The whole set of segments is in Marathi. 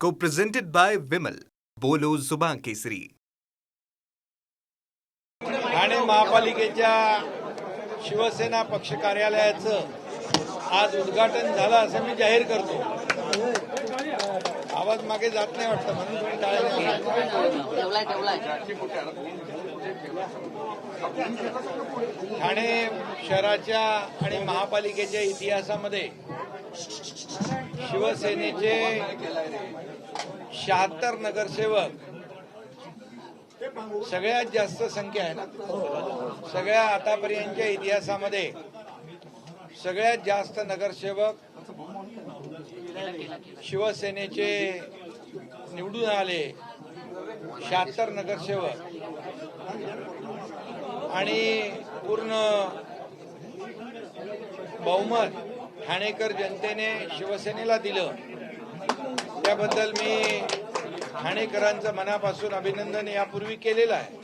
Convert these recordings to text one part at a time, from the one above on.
Co-presented by Vimal. बोलो जुबान केसरी. ठाणे महापालिकेच्या शिवसेना पक्ष कार्यालयाचं आज उद्घाटन झालं असं मी जाहीर करतो. आवाज मागे जात नाही वाटतं म्हणून तुम्ही टाळ्या. ठाणे शहराच्या आणि महापालिकेच्या इतिहासामध्ये शिवसेनेचे 76 नगरसेवक सगळ्यात जास्त संख्या आहे ना. सगळ्या आतापर्यंतच्या इतिहासामध्ये सगळ्यात जास्त नगरसेवक शिवसेनेचे निवडून आले. 76 नगरसेवक आणि पूर्ण बहुमत ठाणेकर जनतेने शिवसेनेला दिलं. त्याबद्दल मी ठाणेकरांचं मनापासून अभिनंदन यापूर्वी केलेलं आहे.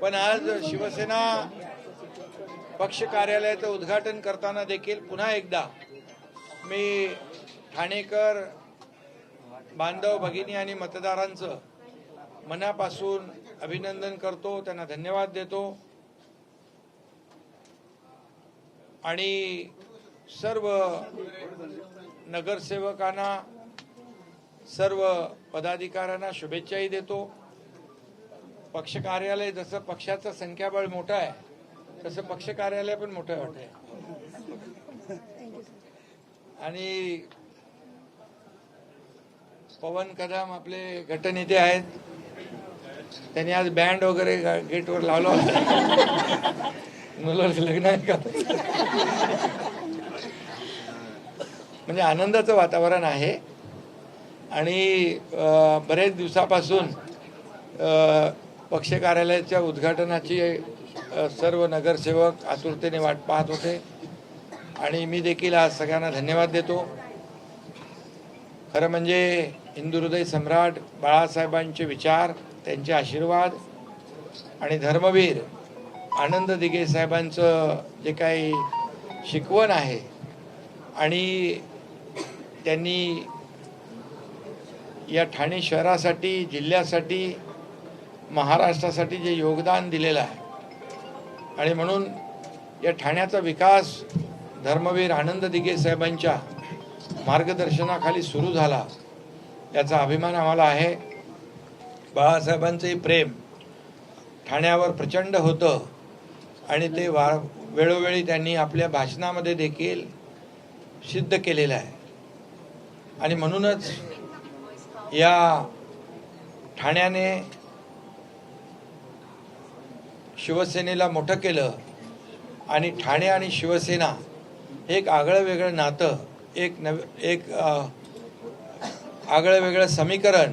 पण आज शिवसेना पक्ष कार्यालयाचं उद्घाटन करताना देखील पुन्हा एकदा मी ठाणेकर बांधव भगिनी आणि मतदारांचं मनापासून अभिनंदन करतो, त्यांना धन्यवाद देतो आणि सर्व नगरसेवकांना सर्व पदाधिकाऱ्यांना शुभेच्छाही देतो. पक्ष कार्यालय जसं पक्षाचं संख्याबळ मोठं आहे तसं पक्ष कार्यालय पण मोठं आहे. आणि पवन कदम आपले गटनेते आहेत, त्यांनी आज बँड वगैरे गेटवर लावला होता. मुलाचं लग्न आहे का म्हणजे आनंदाचं वातावरण आहे. आणि बरेच दिवसापासून पक्ष कार्यालयाच्या उद्घाटनाची सर्व नगरसेवक आतुरतेने वाट पाहत होते आणि मी देखील आज सगळ्यांना धन्यवाद देतो. खरं म्हणजे हिंदू हृदय सम्राट बाळासाहेबांचे विचार, त्यांचे आशीर्वाद आणि धर्मवीर आनंद दिघे साहेबांचं जे काही शिकवण आहे आणि त्यांनी या ठाणे शहरासाठी, जिल्ह्यासाठी, महाराष्ट्रासाठी जे योगदान दिलेलं आहे आणि म्हणून या ठाण्याचा विकास धर्मवीर आनंद दिघे साहेबांच्या मार्गदर्शनाखाली सुरू झाला, याचा अभिमान आम्हाला आहे. बाळासाहेबांचंही प्रेम ठाण्यावर प्रचंड होतं आणि ते वेळोवेळी त्यांनी आपल्या भाषणामध्ये देखील सिद्ध केलेलं आहे. आणि म्हणूनच या ठाण्याने शिवसेनेला मोठं केलं आणि ठाणे आणि शिवसेना हे एक आगळं वेगळं नातं, एक आगळं वेगळं समीकरण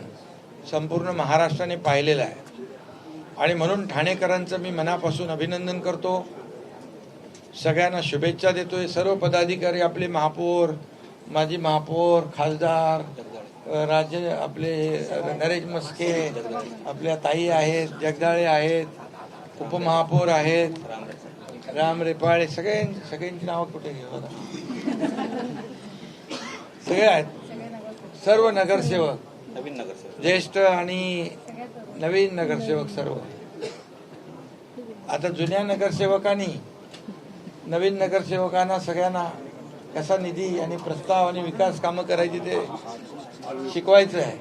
संपूर्ण महाराष्ट्राने पाहिलेलं आहे. आणि म्हणून ठाणेकरांचं मी मनापासून अभिनंदन करतो, सगळ्यांना शुभेच्छा देतोय. सर्व पदाधिकारी, आपले महापौर, माजी महापौर, खासदार, राज्य आपले नरेश मस्के, आपल्या ताई आहेत, जगदाळे आहेत, उपमहापौर आहेत, राम रेपाळे, सगळ्यांची नावं कुठे घेऊ, सगळे आहेत. सर्व नगरसेवक, नवीन नगरसेवक, ज्येष्ठ आणि नवीन नगरसेवक सर्व. आता जुन्या नगरसेवकांनी नवीन नगरसेवकांना सगळ्यांना कसा निधी आणि प्रस्ताव आणि विकास कामं करायची ते शिकवायचं आहे.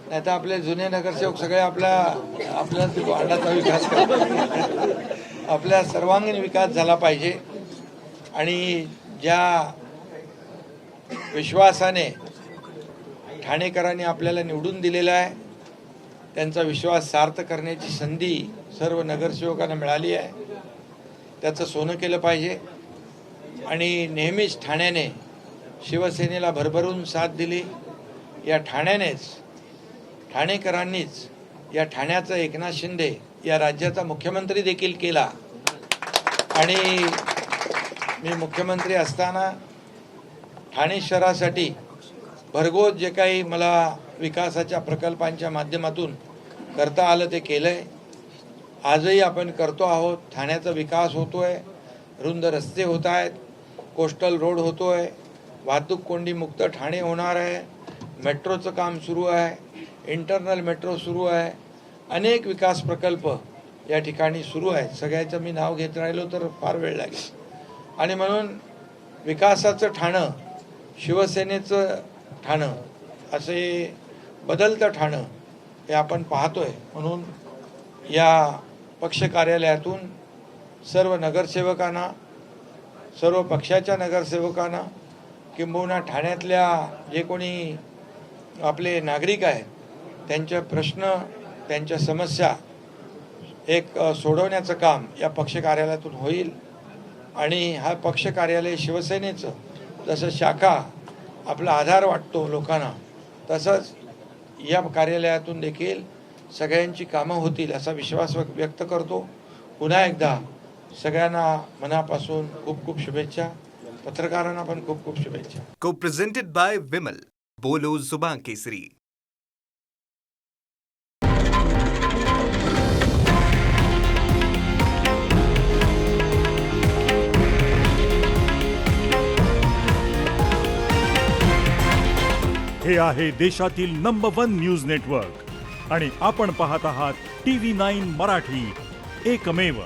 नाही तर आपले जुने नगरसेवक सगळे आपल्या वार्डाचा विकास करतात. आपल्या सर्वांगीण विकास झाला पाहिजे. आणि ज्या विश्वासाने ठाणेकरांनी आपल्याला निवडून दिलेला आहे, त्यांचा विश्वास सार्थ करण्याची संधी सर्व नगरसेवकांना मिळाली आहे. त्याचं सोनं केलं पाहिजे. आणि नेहमीच ठाण्याने शिवसेनेला भरभरून साथ दिली. या ठाणेकरांनीच या ठाण्याचा एकनाथ शिंदे या राज्याचा मुख्यमंत्री देखील केला. आणि मी मुख्यमंत्री असताना ठाणे शहरासाठी भरघोस जे काही मला विकासाच्या प्रकल्पांच्या माध्यमातून करता आलं ते केलंय. आजही आपण करतो आहोत. ठाण्याचा विकास होतोय, रुंद रस्ते होत आहेत, कोस्टल रोड होतोय, वाहतूक कोंडी मुक्त ठाणे होणार आहे, मेट्रोचं काम सुरू आहे, इंटरनल मेट्रो सुरू आहे, अनेक विकास प्रकल्प या ठिकाणी सुरू आहेत. सगळ्याचं मी नाव घेत राहिलो तर फार वेळ लागेल. आणि म्हणून विकासाचं ठाणं, शिवसेनेचं ठाणं, असे बदलतं ठाणं हे आपण पाहतोय. म्हणून या पक्ष कार्यालयातून सर्व नगरसेवकांना, सर्व पक्षाच्या नगरसेवकांना, किंबहुना ठाण्यातल्या जे कोणी आपले नागरिक आहेत त्यांचे प्रश्न, त्यांच्या समस्या एक सोडवण्याचं काम या पक्ष कार्यालयातून होईल. आणि हा पक्ष कार्यालय शिवसेनेचं जसं शाखा आपला आधार वाटतो लोकांना, तसंच या कार्यालयातून देखील सगळ्यांची कामं होतील असा विश्वास व्यक्त करतो. पुन्हा एकदा सगळ्यांना मनापासून खूप खूप शुभेच्छा. पत्रकारांना पण खूप खूप शुभेच्छा. Co-presented by Vimal. बोलो जुबान केसरी. हे आहे देशातील नंबर 1 न्यूज नेटवर्क आणि आपण पाहत आहात TV9 मराठी, एकमेव.